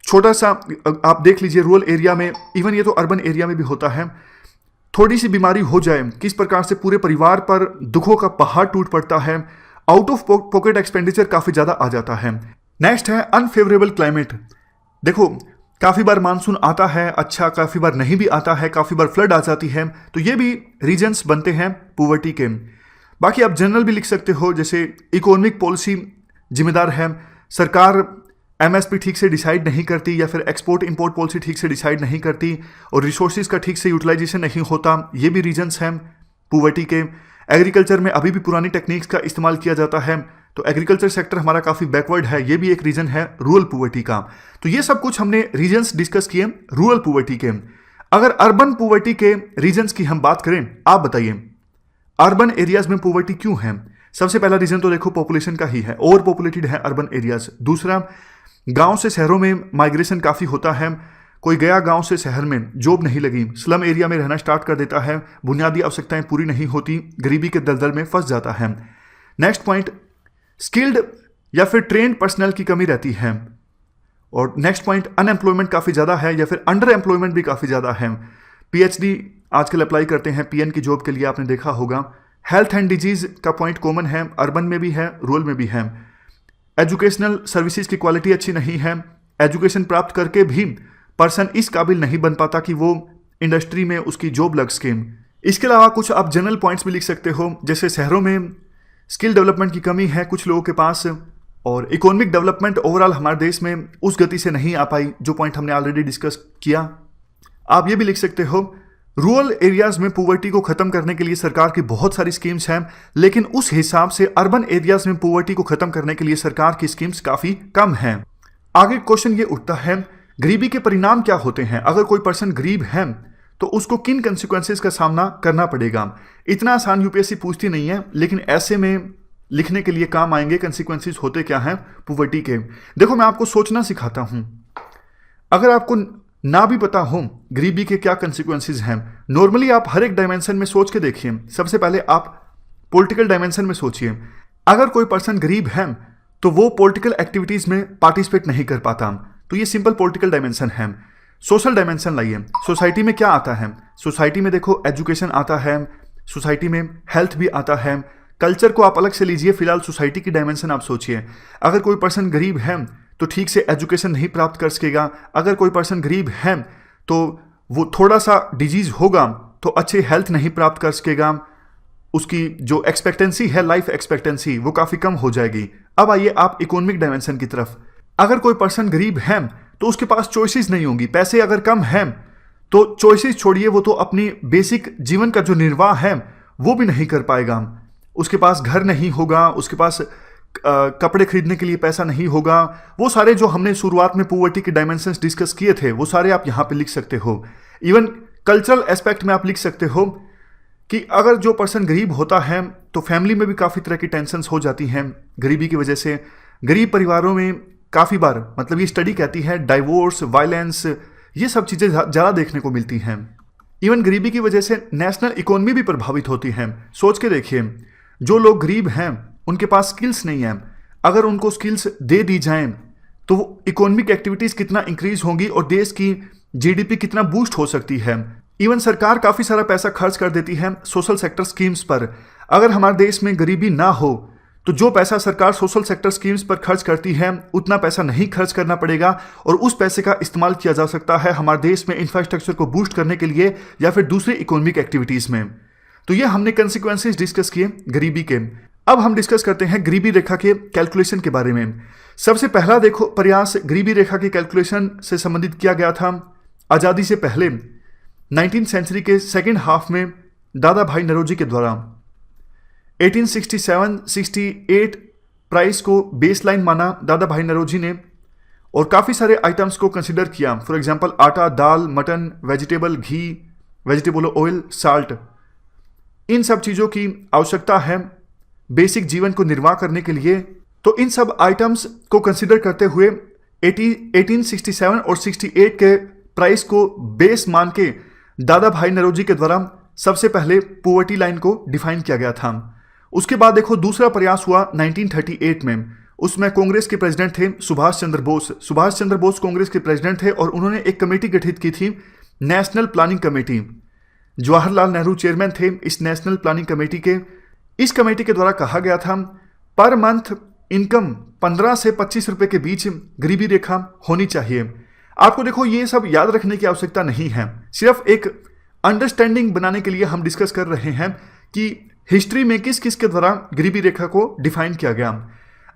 छोटा सा आप देख लीजिए रूरल एरिया में, इवन ये तो अर्बन एरिया में भी होता है, थोड़ी सी बीमारी हो जाए किस प्रकार से पूरे परिवार पर दुखों का पहाड़ टूट पड़ता है। आउट ऑफ पॉकेट एक्सपेंडिचर काफ़ी ज़्यादा आ जाता है। नेक्स्ट है अनफेवरेबल क्लाइमेट। देखो काफ़ी बार मानसून आता है अच्छा, काफ़ी बार नहीं भी आता है, काफ़ी बार फ्लड आ जाती है, तो ये भी रीजन्स बनते हैं पॉवर्टी के। बाकी आप जनरल भी लिख सकते हो, जैसे इकोनॉमिक पॉलिसी जिम्मेदार है, सरकार एमएसपी ठीक से डिसाइड नहीं करती या फिर एक्सपोर्ट इंपोर्ट पॉलिसी ठीक से डिसाइड नहीं करती और रिसोर्सेज का ठीक से यूटिलाइजेशन नहीं होता, ये भी रीजन्स हैं पॉवर्टी के। एग्रीकल्चर में अभी भी पुरानी टेक्निक्स का इस्तेमाल किया जाता है, तो एग्रीकल्चर सेक्टर हमारा काफ़ी बैकवर्ड है, ये भी एक रीजन है रूरल पॉवर्टी का। तो ये सब कुछ हमने रीजन्स डिस्कस किए रूरल पॉवर्टी के। अगर अर्बन पॉवर्टी के रीजन्स की हम बात करें, आप बताइए अर्बन एरियाज में पॉवर्टी क्यों है? सबसे पहला रीजन तो देखो पॉपुलेशन का ही है, ओवर पॉपुलेटेड है अर्बन एरियाज। दूसरा, गांव से शहरों में माइग्रेशन काफ़ी होता है, कोई गया गांव से शहर में, जॉब नहीं लगी, स्लम एरिया में रहना स्टार्ट कर देता है, बुनियादी आवश्यकताएं पूरी नहीं होती, गरीबी के दलदल में फंस जाता है। नेक्स्ट पॉइंट, स्किल्ड या फिर ट्रेंड पर्सनल की कमी रहती है। और नेक्स्ट पॉइंट, अनएम्प्लॉयमेंट काफ़ी ज़्यादा है या फिर अंडर एम्प्लॉयमेंट भी काफ़ी ज़्यादा है। पीएचडी आजकल अप्लाई करते हैं पीएन की जॉब के लिए, आपने देखा होगा। हेल्थ एंड डिजीज का पॉइंट कॉमन है, अर्बन में भी है रूरल में भी है। एजुकेशनल सर्विसेज की क्वालिटी अच्छी नहीं है, एजुकेशन प्राप्त करके भी पर्सन इस काबिल नहीं बन पाता कि वो इंडस्ट्री में उसकी जॉब लग सके। इसके अलावा कुछ आप जनरल पॉइंट्स भी लिख सकते हो, जैसे शहरों में स्किल डेवलपमेंट की कमी है कुछ लोगों के पास, और इकोनॉमिक डेवलपमेंट ओवरऑल हमारे देश में उस गति से नहीं आ पाई, जो पॉइंट हमने ऑलरेडी डिस्कस किया। आप ये भी लिख सकते हो, रूरल एरियाज में पॉवर्टी को खत्म करने के लिए सरकार की बहुत सारी स्कीम्स हैं, लेकिन उस हिसाब से अर्बन एरियाज में पॉवर्टी को खत्म करने के लिए सरकार की स्कीम्स काफ़ी कम हैं। आगे क्वेश्चन ये उठता है, गरीबी के परिणाम क्या होते हैं? अगर कोई पर्सन गरीब है तो उसको किन कंसिक्वेंसेस का सामना करना पड़ेगा? इतना आसान यूपीएससी पूछती नहीं है, लेकिन ऐसे में लिखने के लिए काम आएंगे कंसिक्वेंसेस होते क्या हैं पॉवर्टी के। देखो मैं आपको सोचना सिखाता हूं, अगर आपको ना भी पता हो गरीबी के क्या कंसिक्वेंसेस हैं, नॉर्मली आप हर एक डायमेंशन में सोच के देखिए। सबसे पहले आप पॉलिटिकल डायमेंशन में सोचिए, अगर कोई पर्सन गरीब है तो वो पॉलिटिकल एक्टिविटीज में पार्टिसिपेट नहीं कर पाता, तो ये सिंपल पॉलिटिकल डायमेंशन है। सोशल डायमेंशन लाइए, सोसाइटी में क्या आता है? सोसाइटी में देखो एजुकेशन आता है, सोसाइटी में हेल्थ भी आता है, कल्चर को आप अलग से लीजिए, फिलहाल सोसाइटी की डायमेंशन आप सोचिए। अगर कोई पर्सन गरीब है तो ठीक से एजुकेशन नहीं प्राप्त कर सकेगा। अगर कोई पर्सन गरीब है तो वो थोड़ा सा डिजीज होगा तो अच्छे हेल्थ नहीं प्राप्त कर सकेगा, उसकी जो एक्सपेक्टेंसी है, लाइफ एक्सपेक्टेंसी, वो काफ़ी कम हो जाएगी। अब आइए आप इकोनॉमिक डायमेंशन की तरफ। अगर कोई पर्सन गरीब है तो उसके पास चॉइसेस नहीं होंगी। पैसे अगर कम हैं तो चॉइसेस छोड़िए, वो तो अपनी बेसिक जीवन का जो निर्वाह है वो भी नहीं कर पाएगा। उसके पास घर नहीं होगा, उसके पास कपड़े खरीदने के लिए पैसा नहीं होगा। वो सारे जो हमने शुरुआत में पॉवर्टी के डायमेंशंस डिस्कस किए थे वो सारे आप यहाँ पे लिख सकते हो। इवन कल्चरल एस्पेक्ट में आप लिख सकते हो कि अगर जो पर्सन गरीब होता है तो फैमिली में भी काफ़ी तरह की टेंशन्स हो जाती हैं गरीबी की वजह से। गरीब परिवारों में काफ़ी बार, मतलब ये स्टडी कहती है, डाइवोर्स, वायलेंस, ये सब चीज़ें ज़्यादा देखने को मिलती हैं। इवन गरीबी की वजह से नेशनल इकोनॉमी भी प्रभावित होती है। सोच के देखिए, जो लोग गरीब हैं उनके पास स्किल्स नहीं हैं, अगर उनको स्किल्स दे दी जाएं तो इकोनॉमिक एक्टिविटीज़ कितना इंक्रीज होंगी और देश की जीडीपी कितना बूस्ट हो सकती है। इवन सरकार काफ़ी सारा पैसा खर्च कर देती है सोशल सेक्टर स्कीम्स पर। अगर हमारे देश में गरीबी ना हो तो जो पैसा सरकार सोशल सेक्टर स्कीम्स पर खर्च करती है उतना पैसा नहीं खर्च करना पड़ेगा और उस पैसे का इस्तेमाल किया जा सकता है हमारे देश में इंफ्रास्ट्रक्चर को बूस्ट करने के लिए या फिर दूसरी इकोनॉमिक एक्टिविटीज़ में। तो ये हमने कंसिक्वेंसेस डिस्कस किए गरीबी के। अब हम डिस्कस करते हैं गरीबी रेखा के कैलकुलेशन के बारे में। सबसे पहला देखो प्रयास गरीबी रेखा के कैलकुलेशन से संबंधित किया गया था आज़ादी से पहले 19th सेंचुरी के सेकेंड हाफ में दादा भाई नौरोजी के द्वारा। 1867-68 प्राइस को बेसलाइन माना दादा भाई नौरोजी ने और काफ़ी सारे आइटम्स को कंसिडर किया। फॉर एग्जांपल आटा, दाल, मटन, वेजिटेबल, घी, वेजिटेबल ऑयल, साल्ट, इन सब चीज़ों की आवश्यकता है बेसिक जीवन को निर्वाह करने के लिए। तो इन सब आइटम्स को कंसिडर करते हुए 1867 और 68 के प्राइस को बेस मान के दादा भाई नौरोजी के द्वारा सबसे पहले पॉवर्टी लाइन को डिफाइन किया गया था। उसके बाद देखो दूसरा प्रयास हुआ 1938 में। उसमें कांग्रेस के प्रेसिडेंट थे सुभाष चंद्र बोस। सुभाष चंद्र बोस कांग्रेस के प्रेसिडेंट थे और उन्होंने एक कमेटी गठित की थी, national planning committee. Jawaharlal Nehru chairman थे इस नेशनल प्लानिंग कमेटी के। इस कमेटी के द्वारा कहा गया था पर मंथ इनकम 15 से 25 रुपए के बीच गरीबी रेखा होनी चाहिए। आपको देखो ये सब याद रखने की आवश्यकता नहीं है, सिर्फ एक अंडरस्टैंडिंग बनाने के लिए हम डिस्कस कर रहे हैं कि हिस्ट्री में किस किस के द्वारा गरीबी रेखा को डिफाइन किया गया।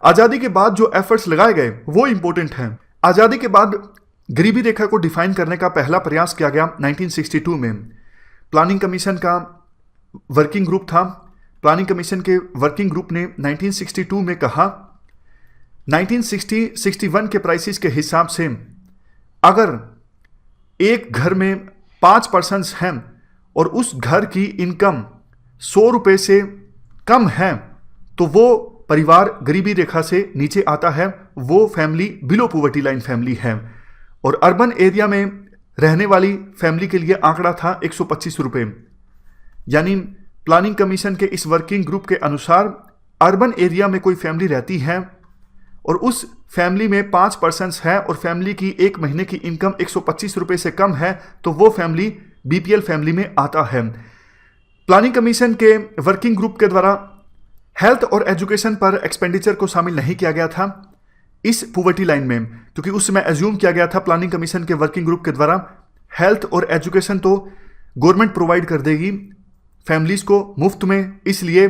आज़ादी के बाद जो एफर्ट्स लगाए गए वो इंपॉर्टेंट हैं। आज़ादी के बाद गरीबी रेखा को डिफाइन करने का पहला प्रयास किया गया 1962 में। प्लानिंग कमीशन का वर्किंग ग्रुप था। प्लानिंग कमीशन के वर्किंग ग्रुप ने 1962 में कहा 1960-61 के प्राइसेस के हिसाब से अगर एक घर में 5 पर्सन्स हैं और उस घर की इनकम 100 रुपये से कम है तो वो परिवार गरीबी रेखा से नीचे आता है, वो family below poverty line family है। और अर्बन एरिया में रहने वाली फैमिली के लिए आंकड़ा था 125 रुपये। यानी प्लानिंग कमीशन के इस वर्किंग ग्रुप के अनुसार अर्बन एरिया में कोई फैमिली रहती है और उस फैमिली में 5 पर्सन्स हैं और फैमिली की एक महीने की इनकम 125 रुपये से कम है तो वो फैमिली बीपीएल फैमिली में आता है। प्लानिंग कमीशन के वर्किंग ग्रुप के द्वारा हेल्थ और एजुकेशन पर एक्सपेंडिचर को शामिल नहीं किया गया था इस पॉवर्टी लाइन में, क्योंकि उस समय एज्यूम किया गया था प्लानिंग कमीशन के वर्किंग ग्रुप के द्वारा हेल्थ और एजुकेशन तो गवर्नमेंट प्रोवाइड कर देगी फैमिलीज को मुफ्त में, इसलिए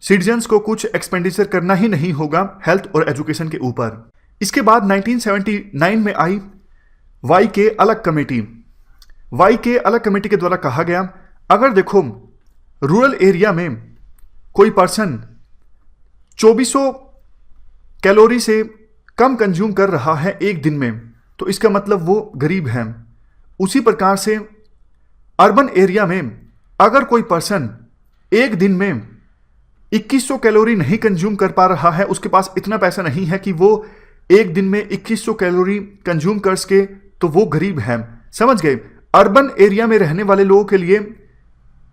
सिटीजन्स को कुछ एक्सपेंडिचर करना ही नहीं होगा हेल्थ और एजुकेशन के ऊपर। इसके बाद 1979 में आई वाई के अलग कमेटी। वाई के अलग कमेटी के द्वारा कहा गया अगर देखो रूरल एरिया में कोई पर्सन 2400 कैलोरी से कम कंज्यूम कर रहा है एक दिन में तो इसका मतलब वो गरीब है। उसी प्रकार से अर्बन एरिया में अगर कोई पर्सन एक दिन में 2100 कैलोरी नहीं कंज्यूम कर पा रहा है, उसके पास इतना पैसा नहीं है कि वो एक दिन में 2100 कैलोरी कंज्यूम कर सके, तो वो गरीब है। समझ गए? अर्बन एरिया में रहने वाले लोगों के लिए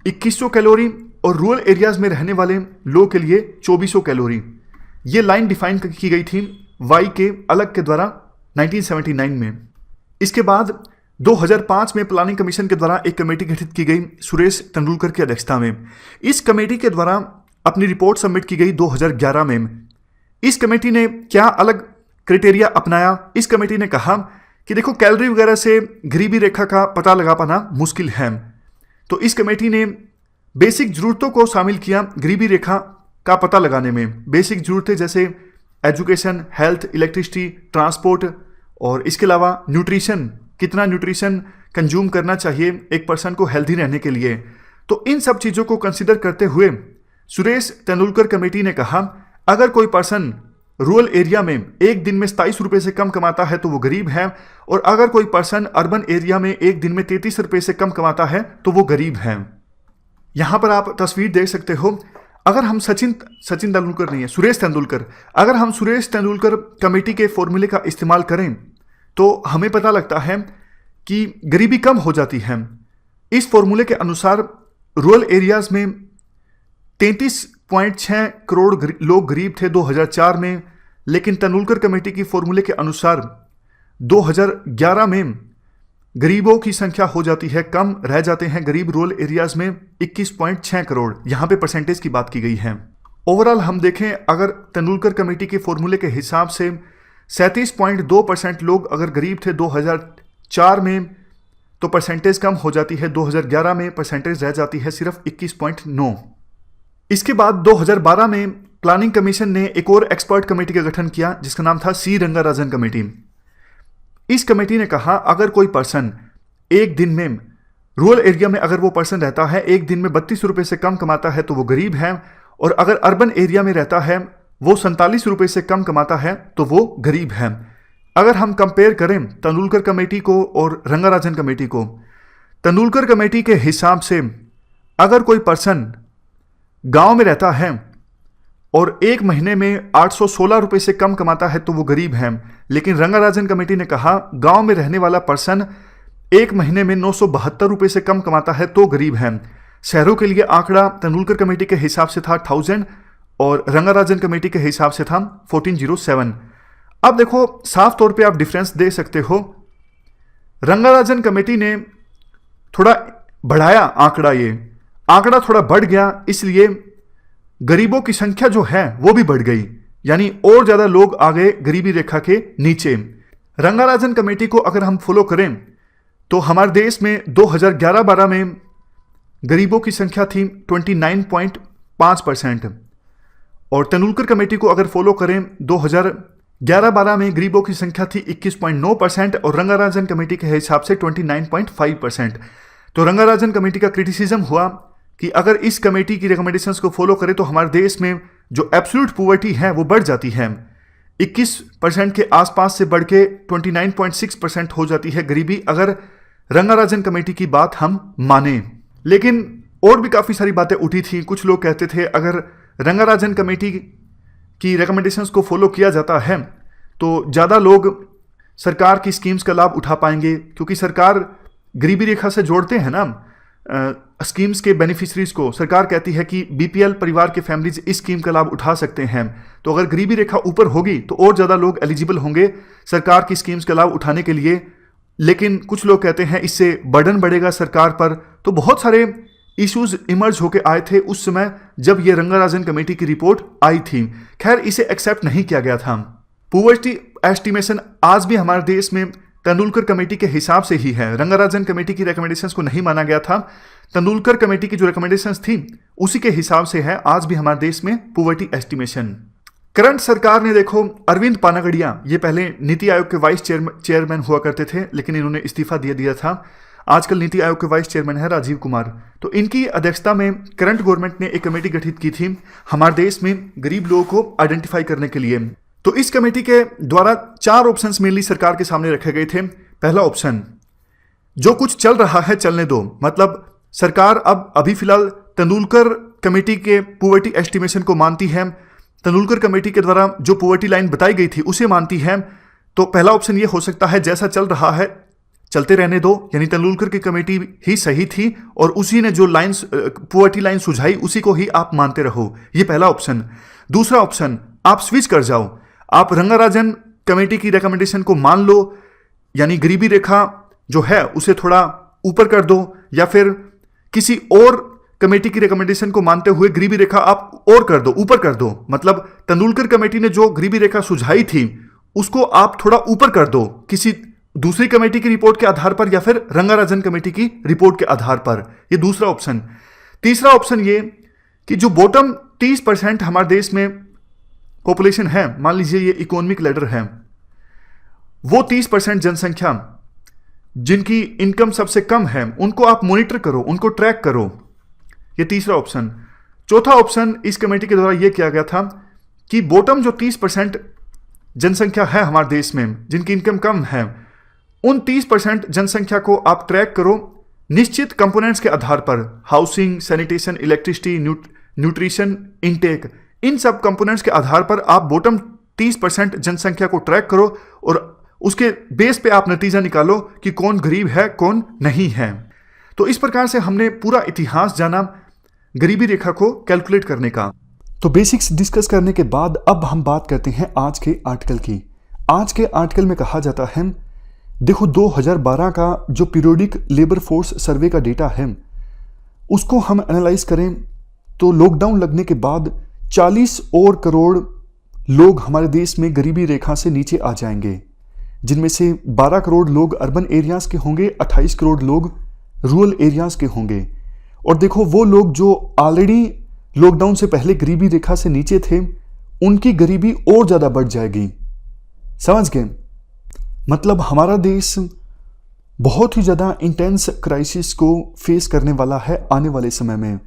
2100 कैलोरी और रूरल एरियाज में रहने वाले लोगों के लिए 2400 कैलोरी। ये लाइन डिफाइन की गई थी वाई के अलग के द्वारा 1979 में। इसके बाद 2005 में प्लानिंग कमीशन के द्वारा एक कमेटी गठित की गई सुरेश तेंदुलकर की अध्यक्षता में। इस कमेटी के द्वारा अपनी रिपोर्ट सबमिट की गई 2011 में। इस कमेटी ने क्या अलग क्राइटेरिया अपनाया। इस कमेटी ने कहा कि देखो कैलोरी वगैरह से गरीबी रेखा का पता लगा पाना मुश्किल है, तो इस कमेटी ने बेसिक जरूरतों को शामिल किया गरीबी रेखा का पता लगाने में। बेसिक जरूरतें जैसे एजुकेशन, हेल्थ, इलेक्ट्रिसिटी, ट्रांसपोर्ट और इसके अलावा न्यूट्रिशन, कितना न्यूट्रिशन कंज्यूम करना चाहिए एक पर्सन को हेल्दी रहने के लिए। तो इन सब चीज़ों को कंसिडर करते हुए सुरेश तेंदुलकर कमेटी ने कहा अगर कोई पर्सन रूरल एरिया में एक दिन में 27 रुपये से कम कमाता है तो वो गरीब है, और अगर कोई पर्सन अर्बन एरिया में एक दिन में 33 रुपये से कम कमाता है तो वो गरीब है। यहां पर आप तस्वीर देख सकते हो। अगर हम सचिन तेंदुलकर नहीं है, सुरेश तेंदुलकर, अगर हम सुरेश तेंदुलकर कमेटी के फॉर्मूले का इस्तेमाल करें तो हमें पता लगता है कि गरीबी कम हो जाती है। इस फॉर्मूले के अनुसार रूरल एरियाज में 33.6 करोड़ लोग गरीब थे 2004 में, लेकिन तेंदुलकर कमेटी की फॉर्मूले के अनुसार 2011 में गरीबों की संख्या हो जाती है कम, रह जाते हैं गरीब रूरल एरियाज में 21.6 करोड़। यहां पे परसेंटेज की बात की गई है। ओवरऑल हम देखें अगर तेंदुलकर कमेटी के फॉर्मूले के हिसाब से 37.2% लोग अगर गरीब थे 2004 में, तो परसेंटेज कम हो जाती है 2011 में, परसेंटेज रह जाती है सिर्फ 21.9। इसके बाद 2012 में प्लानिंग कमीशन ने एक और एक्सपर्ट कमेटी का गठन किया जिसका नाम था सी रंगाराजन कमेटी। इस कमेटी ने कहा अगर कोई पर्सन एक दिन में रूरल एरिया में अगर वो पर्सन रहता है एक दिन में 32 रुपये से कम कमाता है तो वो गरीब है, और अगर अर्बन एरिया में रहता है वो 47 रुपये से कम कमाता है तो वो गरीब है। अगर हम कंपेयर करें तेंदुलकर कमेटी को और रंगाराजन कमेटी को, तेंदुलकर कमेटी के हिसाब से अगर कोई पर्सन गांव में रहता है और एक महीने में 816 रुपये से कम कमाता है तो वो गरीब है, लेकिन रंगाराजन कमेटी ने कहा गांव में रहने वाला पर्सन एक महीने में 972 रुपये से कम कमाता है तो गरीब है। शहरों के लिए आंकड़ा तेंदुलकर कमेटी के हिसाब से था 1000 और रंगाराजन कमेटी के हिसाब से था 1407। अब देखो साफ तौर पे आप डिफरेंस दे सकते हो। रंगाराजन कमेटी ने थोड़ा बढ़ाया आंकड़ा, ये आंकड़ा थोड़ा बढ़ गया, इसलिए गरीबों की संख्या जो है वो भी बढ़ गई, यानी और ज्यादा लोग आ गए गरीबी रेखा के नीचे। रंगाराजन कमेटी को अगर हम फॉलो करें तो हमारे देश में 2011-12 में गरीबों की संख्या थी 29.5%, और तेंदुलकर कमेटी को अगर फॉलो करें 2011-12 में गरीबों की संख्या थी 21.9% और रंगाराजन कमेटी के हिसाब से 29.5%। तो रंगाराजन कमेटी का क्रिटिसिज्म हुआ कि अगर इस कमेटी की रिकमेंडेशंस को फॉलो करें तो हमारे देश में जो एब्सोल्यूट पॉवर्टी है वो बढ़ जाती है, 21% के आसपास से बढ़ के 29.6% हो जाती है गरीबी, अगर रंगाराजन कमेटी की बात हम माने। लेकिन और भी काफ़ी सारी बातें उठी थी। कुछ लोग कहते थे अगर रंगाराजन कमेटी की रिकमेंडेशंस को फॉलो किया जाता है तो ज़्यादा लोग सरकार की स्कीम्स का लाभ उठा पाएंगे, क्योंकि सरकार गरीबी रेखा से जोड़ते हैं ना स्कीम्स के बेनिफिशरीज को। सरकार कहती है कि बीपीएल परिवार के फैमिलीज इस स्कीम का लाभ उठा सकते हैं, तो अगर गरीबी रेखा ऊपर होगी तो और ज़्यादा लोग एलिजिबल होंगे सरकार की स्कीम्स का लाभ उठाने के लिए। लेकिन कुछ लोग कहते हैं इससे बर्डन बढ़ेगा सरकार पर। तो बहुत सारे इश्यूज इमर्ज होकर आए थे उस समय जब ये रंगाराजन कमेटी की रिपोर्ट आई थी। खैर इसे एक्सेप्ट नहीं किया गया था। पॉवर्टी एस्टिमेशन आज भी हमारे देश में तेंदुलकर कमेटी के हिसाब से ही है, रंगाराजन कमेटी की रिकमेंडेशंस को नहीं माना गया था। तेंदुलकर कमेटी की जो रिकमेंडेशंस थी उसी के हिसाब से है आज भी हमारे देश में पॉवर्टी एस्टिमेशन। करंट सरकार ने देखो अरविंद पानागड़िया, ये पहले नीति आयोग के वाइस चेयरमैन हुआ करते थे लेकिन इन्होंने इस्तीफा दे दिया था। आजकल नीति आयोग के वाइस चेयरमैन है राजीव कुमार। तो इनकी अध्यक्षता में करंट गवर्नमेंट ने एक कमेटी गठित की थी हमारे देश में गरीब लोगों को आइडेंटिफाई करने के लिए। तो इस कमेटी के द्वारा 4 ऑप्शंस मेनली सरकार के सामने रखे गए थे। पहला ऑप्शन, जो कुछ चल रहा है चलने दो, मतलब सरकार अब अभी फिलहाल तेंदुलकर कमेटी के पॉवर्टी एस्टिमेशन को मानती है, तेंदुलकर कमेटी के द्वारा जो पॉवर्टी लाइन बताई गई थी उसे मानती है। तो पहला ऑप्शन ये हो सकता है जैसा चल रहा है चलते रहने दो, यानी तेंदुलकर की कमेटी ही सही थी और उसी ने जो लाइंस पॉवर्टी लाइन सुझाई उसी को ही आप मानते रहो, ये पहला ऑप्शन। दूसरा ऑप्शन, आप स्विच कर जाओ, आप रंगाराजन कमेटी की रिकमेंडेशन को मान लो, यानी गरीबी रेखा जो है उसे थोड़ा ऊपर कर दो, या फिर किसी और कमेटी की रिकमेंडेशन को मानते हुए गरीबी रेखा आप और कर दो, ऊपर कर दो। मतलब तेंदुलकर कमेटी ने जो गरीबी रेखा सुझाई थी उसको आप थोड़ा ऊपर कर दो किसी दूसरी कमेटी की रिपोर्ट के आधार पर या फिर रंगाराजन कमेटी की रिपोर्ट के आधार पर। ये दूसरा ऑप्शन। तीसरा ऑप्शन ये कि जो बॉटम 30% हमारे देश में पॉपुलेशन है, मान लीजिए ये इकोनॉमिक लैडर है, वो 30% जनसंख्या जिनकी इनकम सबसे कम है, उनको आप मॉनिटर करो, उनको ट्रैक करो। ये तीसरा ऑप्शन। चौथा ऑप्शन इस कमेटी के द्वारा यह किया गया था कि बॉटम जो 30% जनसंख्या है हमारे देश में जिनकी इनकम कम है, उन 30% जनसंख्या को आप ट्रैक करो निश्चित कंपोनेंट्स के आधार पर, housing, sanitation, electricity, nutrition, intake, इन सब कंपोनेंट्स के आधार पर आप बॉटम 30% जनसंख्या को ट्रैक करो और उसके बेस पे आप नतीजा निकालो कि कौन गरीब है कौन नहीं है। तो इस प्रकार से हमने पूरा इतिहास जाना गरीबी रेखा को कैलकुलेट करने का। तो बेसिक्स डिस्कस करने के बाद अब हम बात करते हैं आज के आर्टिकल की। आज के आर्टिकल में कहा जाता है, देखो 2012 का जो पीरियोडिक लेबर फोर्स सर्वे का डेटा है उसको हम एनालाइज करें तो लॉकडाउन लगने के बाद 40 और करोड़ लोग हमारे देश में गरीबी रेखा से नीचे आ जाएंगे, जिनमें से 12 करोड़ लोग अर्बन एरियाज के होंगे, 28 करोड़ लोग रूरल एरियाज के होंगे। और देखो वो लोग जो ऑलरेडी लॉकडाउन से पहले गरीबी रेखा से नीचे थे, उनकी गरीबी और ज्यादा बढ़ जाएगी। समझ गए? मतलब हमारा देश बहुत ही ज्यादा इंटेंस क्राइसिस को फेस करने वाला है आने वाले समय में।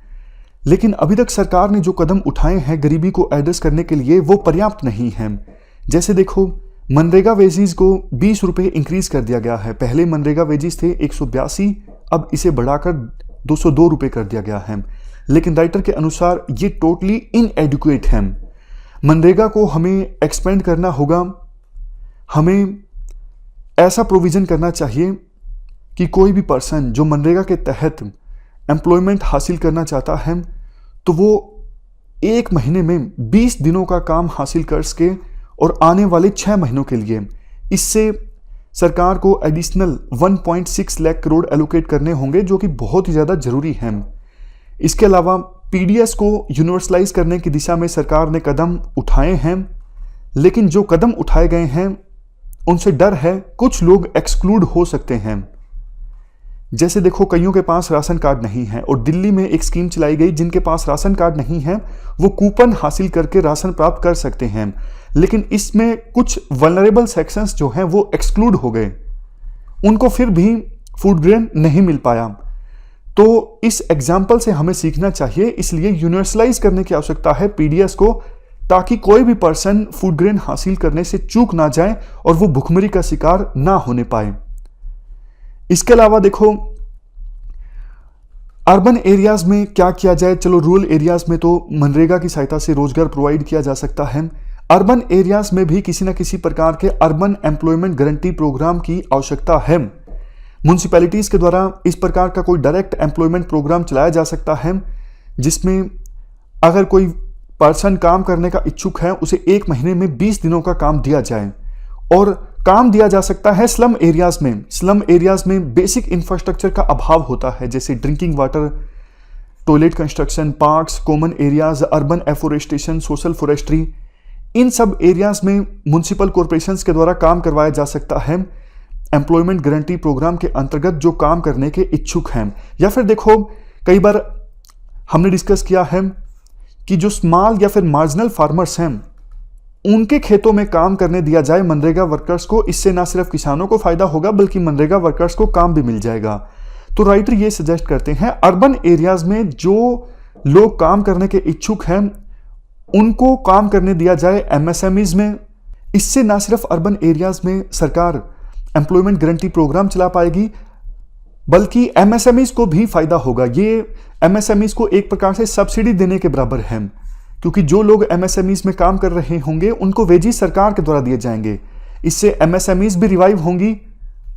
लेकिन अभी तक सरकार ने जो कदम उठाए हैं गरीबी को एड्रेस करने के लिए वो पर्याप्त नहीं है। जैसे देखो मनरेगा वेजेस को 20 रुपये इंक्रीज कर दिया गया है। पहले मनरेगा वेजेस थे 182, अब इसे बढ़ाकर 202 रुपये कर दिया गया है। लेकिन राइटर के अनुसार ये टोटली इनएडिक्वेट है। मनरेगा को हमें एक्सपेंड करना होगा। हमें ऐसा प्रोविजन करना चाहिए कि कोई भी पर्सन जो मनरेगा के तहत एम्प्लॉयमेंट हासिल करना चाहता है तो वो 1 महीने में 20 दिनों का काम हासिल कर सके और आने वाले 6 महीनों के लिए इससे सरकार को एडिशनल 1.6 लाख करोड़ एलोकेट करने होंगे, जो कि बहुत ही ज़्यादा जरूरी है। इसके अलावा पीडीएस को यूनिवर्सलाइज करने की दिशा में सरकार ने कदम उठाए हैं, लेकिन जो कदम उठाए गए हैं उनसे डर है कुछ लोग एक्सक्लूड हो सकते हैं। जैसे देखो कईयों के पास राशन कार्ड नहीं है और दिल्ली में एक स्कीम चलाई गई, जिनके पास राशन कार्ड नहीं है वो कूपन हासिल करके राशन प्राप्त कर सकते हैं, लेकिन इसमें कुछ वल्नरेबल सेक्शंस जो हैं वो एक्सक्लूड हो गए, उनको फिर भी फूड ग्रेन नहीं मिल पाया। तो इस एग्जाम्पल से हमें सीखना चाहिए, इसलिए यूनिवर्सलाइज करने की आवश्यकता है पीडीएस को, ताकि कोई भी पर्सन फूड ग्रेन हासिल करने से चूक ना जाए और वो भुखमरी का शिकार ना होने पाए। इसके अलावा देखो अर्बन एरियाज में क्या किया जाए। चलो रूरल एरियाज में तो मनरेगा की सहायता से रोजगार प्रोवाइड किया जा सकता है। अर्बन एरियाज में भी किसी न किसी प्रकार के अर्बन एम्प्लॉयमेंट गारंटी प्रोग्राम की आवश्यकता है। म्यूनिसिपैलिटीज के द्वारा इस प्रकार का कोई डायरेक्ट एम्प्लॉयमेंट प्रोग्राम चलाया जा सकता है, जिसमें अगर कोई पर्सन काम करने का इच्छुक है उसे 1 महीने में 20 दिनों का काम दिया जाए। और काम दिया जा सकता है स्लम एरियाज में। स्लम एरियाज में बेसिक इंफ्रास्ट्रक्चर का अभाव होता है, जैसे drinking water, toilet construction, parks, common areas, urban afforestation, social forestry. इन सब एरियाज में म्युनिसिपल कॉरपोरेशंस के द्वारा काम करवाया जा सकता है एम्प्लॉयमेंट गारंटी प्रोग्राम के अंतर्गत जो काम करने के इच्छुक हैं। या फिर देखो कई बार हमने डिस्कस किया है कि जो स्मॉल या फिर मार्जिनल फार्मर्स हैं उनके खेतों में काम करने दिया जाए मनरेगा वर्कर्स को। इससे ना सिर्फ किसानों को फायदा होगा बल्कि मनरेगा वर्कर्स को काम भी मिल जाएगा। तो राइटर ये सजेस्ट करते हैं अर्बन एरियाज में जो लोग काम करने के इच्छुक हैं उनको काम करने दिया जाए एमएसएमईज में। इससे ना सिर्फ अर्बन एरियाज में सरकार एम्प्लॉयमेंट गारंटी प्रोग्राम चला पाएगी बल्कि एमएसएमईज को भी फायदा होगा। ये एमएसएमईज को एक प्रकार से सब्सिडी देने के बराबर है, क्योंकि जो लोग एमएसएमईज में काम कर रहे होंगे उनको वेजेस सरकार के द्वारा दिए जाएंगे। इससे एमएसएमईज भी रिवाइव होंगी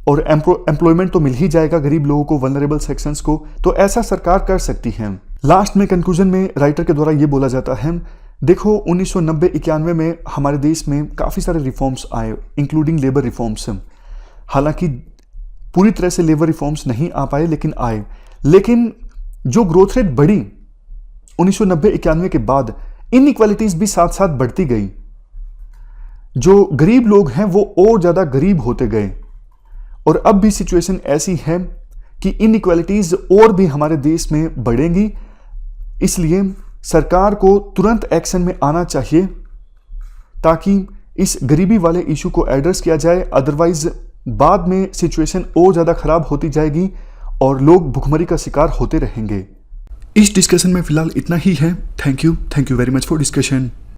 और एम्प्लॉयमेंट तो मिल ही जाएगा गरीब लोगों को, वल्नरेबल सेक्शंस को। तो ऐसा सरकार कर सकती है। लास्ट में कंक्लूजन में राइटर के द्वारा ये बोला जाता है, देखो 1990-91 में हमारे देश में काफ़ी सारे रिफॉर्म्स आए, इंक्लूडिंग लेबर रिफॉर्म्स। हालांकि पूरी तरह से लेबर रिफॉर्म्स नहीं आ पाए लेकिन आए। लेकिन जो ग्रोथ रेट बढ़ी 1990-91 के बाद, इनइक्वालिटीज भी साथ साथ बढ़ती गई। जो गरीब लोग हैं वो और ज़्यादा गरीब होते गए और अब भी सिचुएशन ऐसी है कि इनइक्वालिटीज़ और भी हमारे देश में बढ़ेंगी। इसलिए सरकार को तुरंत एक्शन में आना चाहिए ताकि इस गरीबी वाले इशू को एड्रेस किया जाए, अदरवाइज बाद में सिचुएशन और ज़्यादा खराब होती जाएगी और लोग भुखमरी का शिकार होते रहेंगे। इस डिस्कशन में फिलहाल इतना ही है। Thank you very much for discussion.